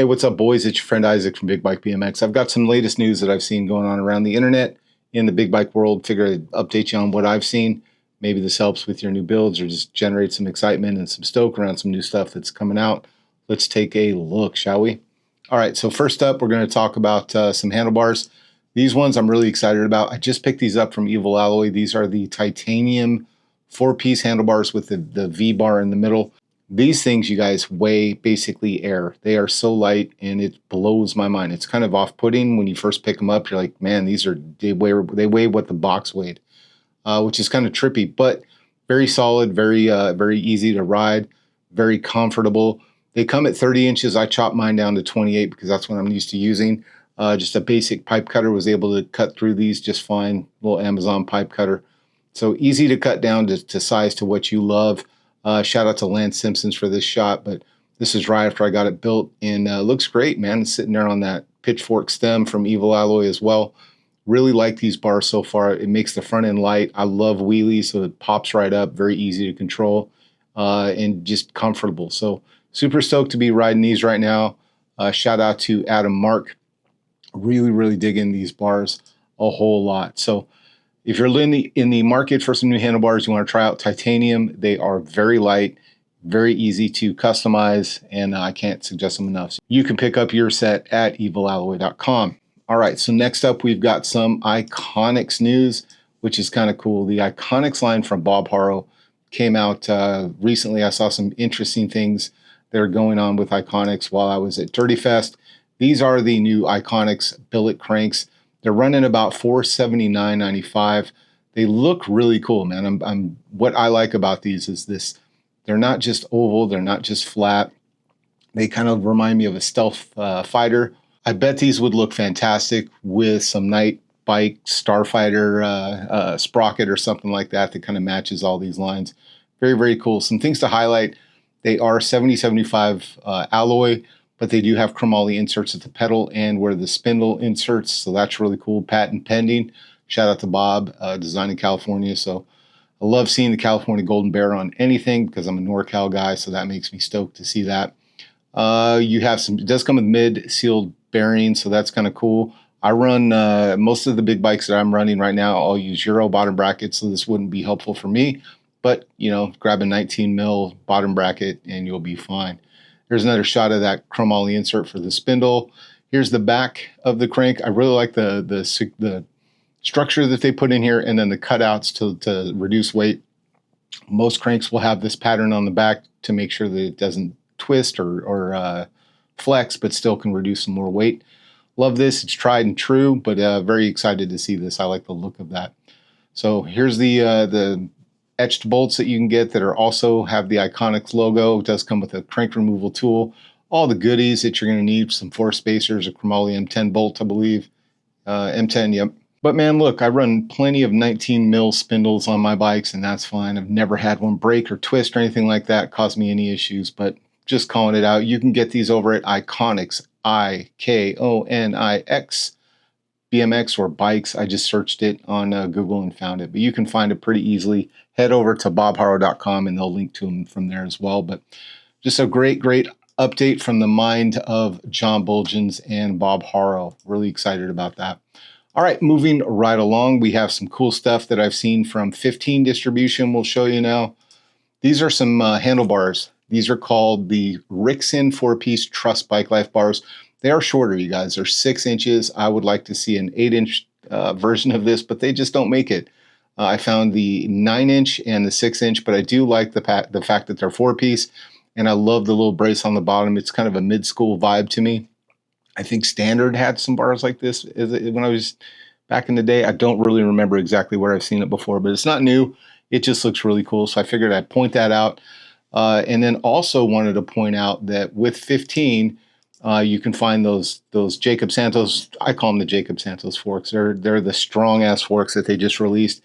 Hey, what's up, boys? It's your friend Isaac from Big Bike BMX. I've got some latest news that I've seen going on around the internet in the big bike world. Figure I'd update you on what I've seen. Maybe this helps with your new builds or just generate some excitement and some stoke around some new stuff that's coming out. Let's take a look, shall we? All right, so first up, we're going to talk about some handlebars. These ones I'm really excited about. I just picked these up from Evil Alloy. These are the titanium 4-piece handlebars with the V-bar in the middle. These things, you guys, weigh basically air. They are so light, and it blows my mind. It's kind of off-putting when you first pick them up. You're like, man, they weigh what the box weighed, which is kind of trippy, but very solid, very easy to ride, very comfortable. They come at 30 inches. I chopped mine down to 28 because that's what I'm used to using. Just a basic pipe cutter was able to cut through these just fine. Little Amazon pipe cutter. So easy to cut down to size to what you love. Shout out to Lance Simpsons for this shot, but this is right after I got it built, and looks great, man. It's sitting there on that pitchfork stem from Evil Alloy as well. Really like these bars so far. It makes the front end light. I love wheelies, so it pops right up, very easy to control, and just comfortable. So super stoked to be riding these right now. Shout out to Adam Mark. Really digging these bars a whole lot. So if you're in the market for some new handlebars, you want to try out titanium. They are very light, very easy to customize, and I can't suggest them enough. So you can pick up your set at evilalloy.com. All right, so next up, we've got some Iconics news, which is kind of cool. The Iconics line from Bob Harrow came out recently. I saw some interesting things that are going on with Iconics while I was at Dirty Fest. These are the new Iconics billet cranks. They're running about $479.95. They look really cool, man. What I like about these is this. They're not just oval. They're not just flat. They kind of remind me of a stealth fighter. I bet these would look fantastic with some night bike Starfighter sprocket or something like that kind of matches all these lines. Very cool. Some things to highlight. They are 70/75 alloy, but they do have chromoly inserts at the pedal and where the spindle inserts, so that's really cool. Patent pending. Shout out to Bob, design in California. So I love seeing the California Golden Bear on anything because I'm a NorCal guy, so that makes me stoked to see that. You have it does come with mid-sealed bearings, so that's kind of cool. I run most of the big bikes that I'm running right now. I'll use Euro bottom brackets, so this wouldn't be helpful for me. But, grab a 19 mil bottom bracket and you'll be fine. Here's another shot of that chromoly insert for the spindle. Here's the back of the crank. I really like the structure that they put in here, and then the cutouts to reduce weight. Most cranks will have this pattern on the back to make sure that it doesn't twist or flex, but still can reduce some more weight. Love this. It's tried and true, but very excited to see this. I like the look of that. So here's the etched bolts that you can get that are also have the Iconics logo. It does come with a crank removal tool. All the goodies that you're going to need, some force spacers, a chromoly M10 bolt, I believe. M10, yep. But man, look, I run plenty of 19 mil spindles on my bikes, and that's fine. I've never had one break or twist or anything like that cause me any issues, but just calling it out. You can get these over at Iconics, Ikonix. BMX or bikes. I just searched it on Google and found it, but you can find it pretty easily. Head over to bobharrow.com and they'll link to them from there as well. But just a great update from the mind of John Bulgens and Bob Harrow. Really excited about that. All right, moving right along, we have some cool stuff that I've seen from 15 distribution. We'll show you now. These are some handlebars. These are called the Rixson 4-piece Trust Bike Life bars. They are shorter, you guys. They're 6 inches. I would like to see an 8-inch version of this, but they just don't make it. I found the 9-inch and the 6-inch, but I do like the fact that they're 4-piece, and I love the little brace on the bottom. It's kind of a mid-school vibe to me. I think Standard had some bars like this when I was back in the day. I don't really remember exactly where I've seen it before, but it's not new. It just looks really cool, so I figured I'd point that out. And then also wanted to point out that with 15, you can find those Jacob Santos. I call them the Jacob Santos forks. They're the strong ass forks that they just released.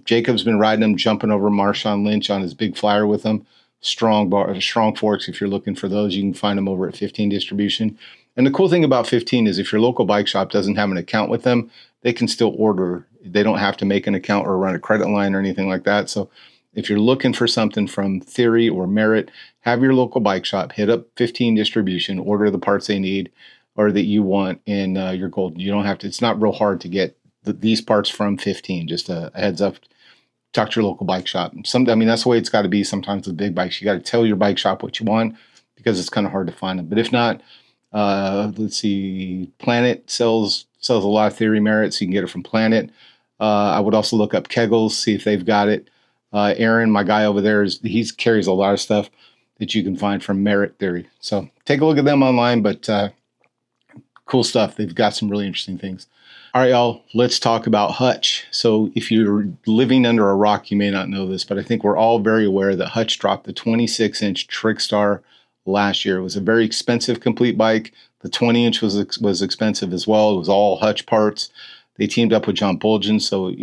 Jacob's been riding them, jumping over Marshawn Lynch on his big flyer with them. Strong forks. If you're looking for those, you can find them over at 15 distribution. And the cool thing about 15 is if your local bike shop doesn't have an account with them, they can still order. They don't have to make an account or run a credit line or anything like that. So if you're looking for something from Theory or Merit, have your local bike shop, hit up 15 distribution, order the parts they need or that you want, and you're golden. You don't have to, it's not real hard to get these parts from 15. Just a heads up, talk to your local bike shop. I mean, that's the way it's got to be sometimes with big bikes. You got to tell your bike shop what you want because it's kind of hard to find them. But if not, let's see, Planet sells a lot of Theory Merit, so you can get it from Planet. I would also look up Keggles, see if they've got it. Aaron, my guy over there, he carries a lot of stuff that you can find from Merit Theory. So take a look at them online, but cool stuff. They've got some really interesting things. All right, y'all, let's talk about Hutch. So if you're living under a rock, you may not know this, but I think we're all very aware that Hutch dropped the 26-inch Trickstar last year. It was a very expensive complete bike. The 20-inch was expensive as well. It was all Hutch parts. They teamed up with John Bolgen, so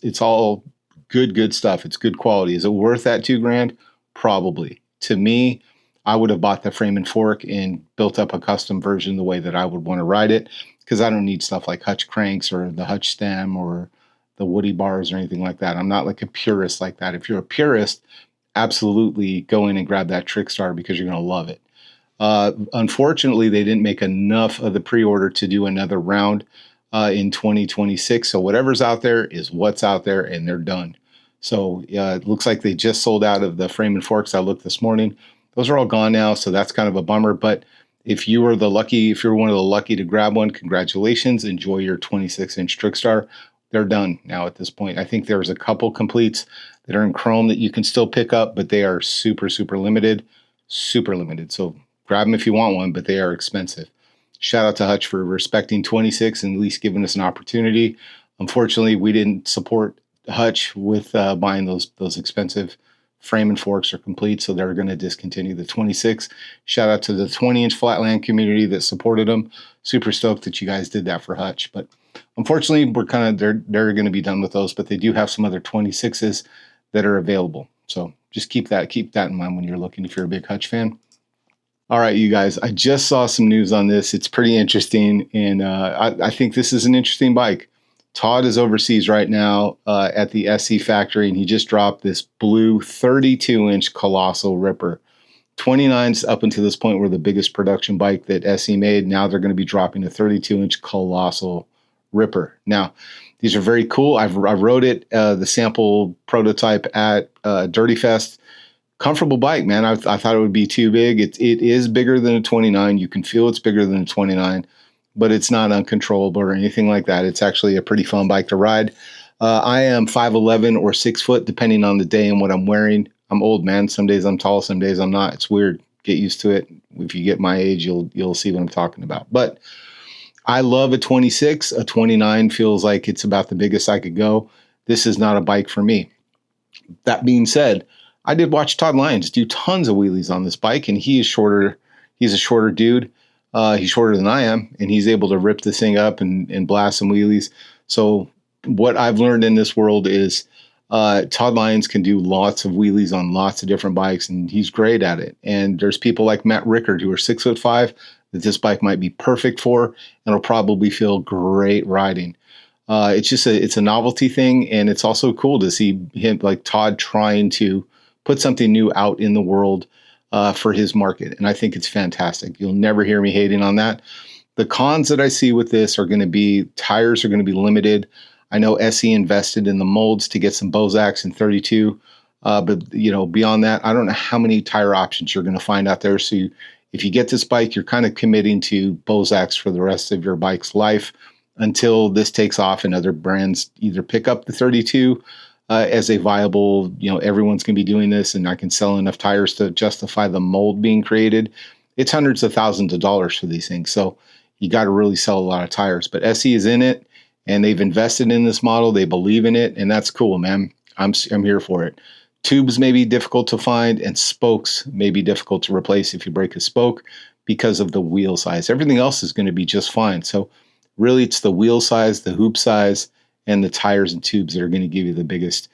it's all good stuff. It's good quality. Is it worth that $2,000? Probably. To me, I would have bought the frame and fork and built up a custom version the way that I would want to ride it, because I don't need stuff like Hutch cranks or the Hutch stem or the Woody bars or anything like that. I'm not like a purist like that. If you're a purist, absolutely go in and grab that Trickstar because you're going to love it. Unfortunately, they didn't make enough of the pre-order to do another round in 2026. So whatever's out there is what's out there, and they're done. So it looks like they just sold out of the frame and forks. I looked this morning. Those are all gone now, so that's kind of a bummer. But if you're one of the lucky to grab one, congratulations. Enjoy your 26-inch Trickstar. They're done now at this point. I think there's a couple completes that are in chrome that you can still pick up, but they are super limited. Super limited. So grab them if you want one, but they are expensive. Shout out to Hutch for respecting 26 and at least giving us an opportunity. Unfortunately, we didn't support Hutch with buying those expensive frame and forks are complete, so they're going to discontinue the 26. Shout out to the 20-inch Flatland community that supported them. Super stoked that you guys did that for Hutch. But unfortunately, they're going to be done with those, but they do have some other 26s that are available. So just keep that in mind when you're looking, if you're a big Hutch fan. All right, you guys, I just saw some news on this. It's pretty interesting, and I think this is an interesting bike. Todd is overseas right now at the SE factory, and he just dropped this blue 32-inch Colossal Ripper. 29s up until this point were the biggest production bike that SE made. Now they're going to be dropping a 32-inch Colossal Ripper. Now, these are very cool. I rode it, the sample prototype at Dirty Fest. Comfortable bike, man. I thought it would be too big. It is bigger than a 29. You can feel it's bigger than a 29, but it's not uncontrollable or anything like that. It's actually a pretty fun bike to ride. I am 5'11" or 6 foot, depending on the day and what I'm wearing. I'm old, man. Some days I'm tall, some days I'm not. It's weird. Get used to it. If you get my age, you'll see what I'm talking about. But I love a 26. A 29 feels like it's about the biggest I could go. This is not a bike for me. That being said, I did watch Todd Lyons do tons of wheelies on this bike, and he is shorter. He's a shorter dude. He's shorter than I am, and he's able to rip this thing up and blast some wheelies. So what I've learned in this world is Todd Lyons can do lots of wheelies on lots of different bikes, and he's great at it. And there's people like Matt Rickard who are 6'5" that this bike might be perfect for, and it'll probably feel great riding. It's a novelty thing, and it's also cool to see him, like Todd, trying to put something new out in the world for his market. And I think it's fantastic. You'll never hear me hating on that. The cons that I see with this are going to be tires are going to be limited. I know SE invested in the molds to get some Bozaks in 32. But beyond that, I don't know how many tire options you're going to find out there. So if you get this bike, you're kind of committing to Bozaks for the rest of your bike's life until this takes off and other brands either pick up the 32 as a viable, everyone's going to be doing this and I can sell enough tires to justify the mold being created. It's hundreds of thousands of dollars for these things. So you got to really sell a lot of tires. But SE is in it and they've invested in this model. They believe in it, and that's cool, man. I'm here for it. Tubes may be difficult to find, and spokes may be difficult to replace if you break a spoke because of the wheel size. Everything else is going to be just fine. So really it's the wheel size, the hoop size, and the tires and tubes that are going to give you the biggest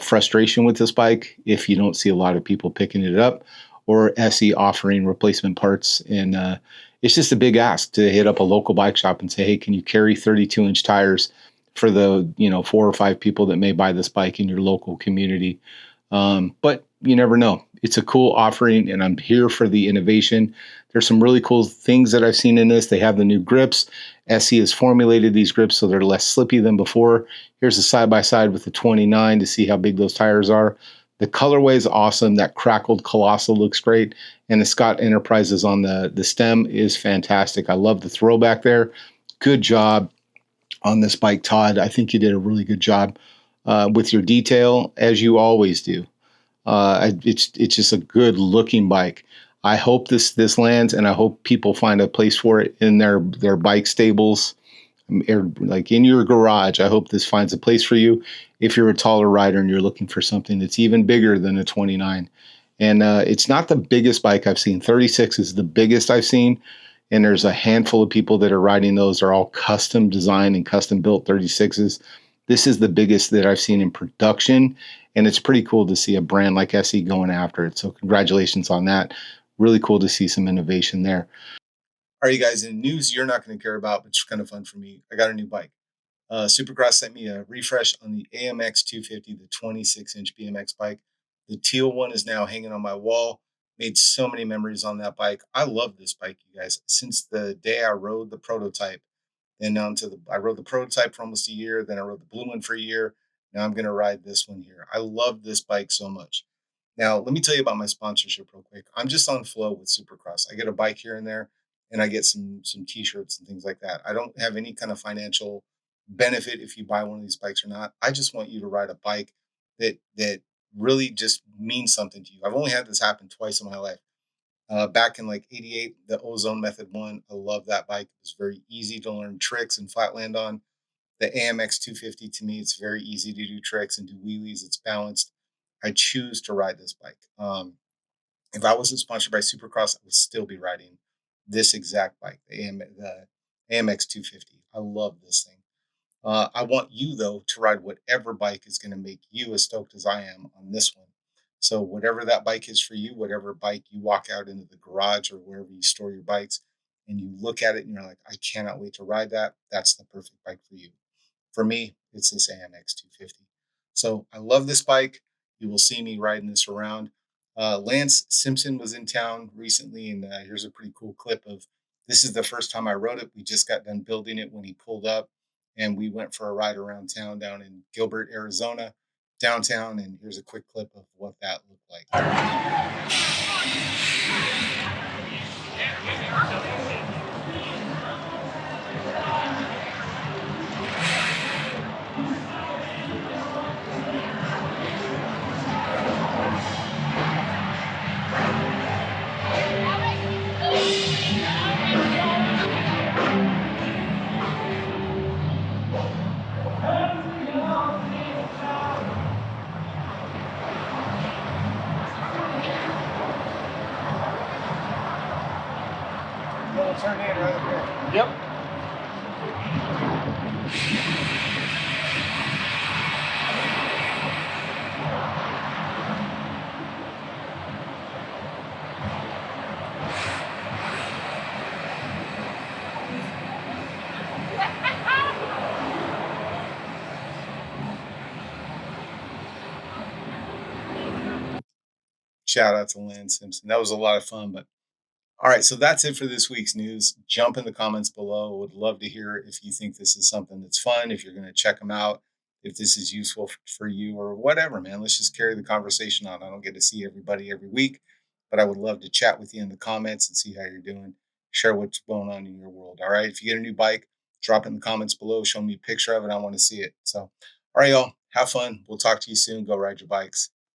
frustration with this bike if you don't see a lot of people picking it up or SE offering replacement parts. And it's just a big ask to hit up a local bike shop and say, hey, can you carry 32-inch tires for the 4 or 5 people that may buy this bike in your local community? But you never know. It's a cool offering, and I'm here for the innovation. There's some really cool things that I've seen in this. They have the new grips. SE has formulated these grips so they're less slippy than before. Here's a side by side with the 29 to see how big those tires are. The colorway is awesome. That crackled colossal looks great. And the Scott Enterprises on the stem is fantastic. I love the throwback there. Good job on this bike, Todd. I think you did a really good job with your detail, as you always do. It's just a good looking bike. I hope this lands, and I hope people find a place for it in their bike stables, like in your garage. I hope this finds a place for you if you're a taller rider and you're looking for something that's even bigger than a 29. And it's not the biggest bike I've seen. 36 is the biggest I've seen, and there's a handful of people that are riding those. They're all custom designed and custom built 36s. This is the biggest that I've seen in production, and it's pretty cool to see a brand like SE going after it. So congratulations on that. Really cool to see some innovation there. All right, you guys, in news you're not going to care about, but it's kind of fun for me. I got a new bike. Supercross sent me a refresh on the AMX 250, the 26-inch BMX bike. The teal one is now hanging on my wall. Made so many memories on that bike. I love this bike, you guys. Since the day I rode the prototype, then on to I rode the prototype for almost a year. Then I rode the blue one for a year. Now I'm going to ride this one here. I love this bike so much. Now, let me tell you about my sponsorship real quick. I'm just on flow with Supercross. I get a bike here and there, and I get some t-shirts and things like that. I don't have any kind of financial benefit if you buy one of these bikes or not. I just want you to ride a bike that really just means something to you. I've only had this happen twice in my life. Back in like '88, the Ozone Method one. I love that bike. It was very easy to learn tricks and flatland on. The AMX 250, to me, it's very easy to do tricks and do wheelies. It's balanced. I choose to ride this bike. If I wasn't sponsored by Supercross, I would still be riding this exact bike, the AMX 250. I love this thing. I want you, though, to ride whatever bike is going to make you as stoked as I am on this one. So, whatever that bike is for you, whatever bike you walk out into the garage or wherever you store your bikes, and you look at it and you're like, I cannot wait to ride that, that's the perfect bike for you. For me, it's this AMX 250. So I love this bike. You will see me riding this around. Lance Simpson was in town recently, and here's a pretty cool clip of this is the first time I rode it. We just got done building it when he pulled up, and we went for a ride around town down in Gilbert, Arizona, downtown. And here's a quick clip of what that looked like. Turn in right there. Yep. Shout out to Lance Simpson. That was a lot of fun, but all right, so that's it for this week's news. Jump in the comments below. Would love to hear if you think this is something that's fun, if you're going to check them out, if this is useful for you or whatever, man. Let's just carry the conversation on. I don't get to see everybody every week, but I would love to chat with you in the comments and see how you're doing. Share what's going on in your world. All right, if you get a new bike, drop it in the comments below. Show me a picture of it. I want to see it. So, all right, y'all, have fun. We'll talk to you soon. Go ride your bikes.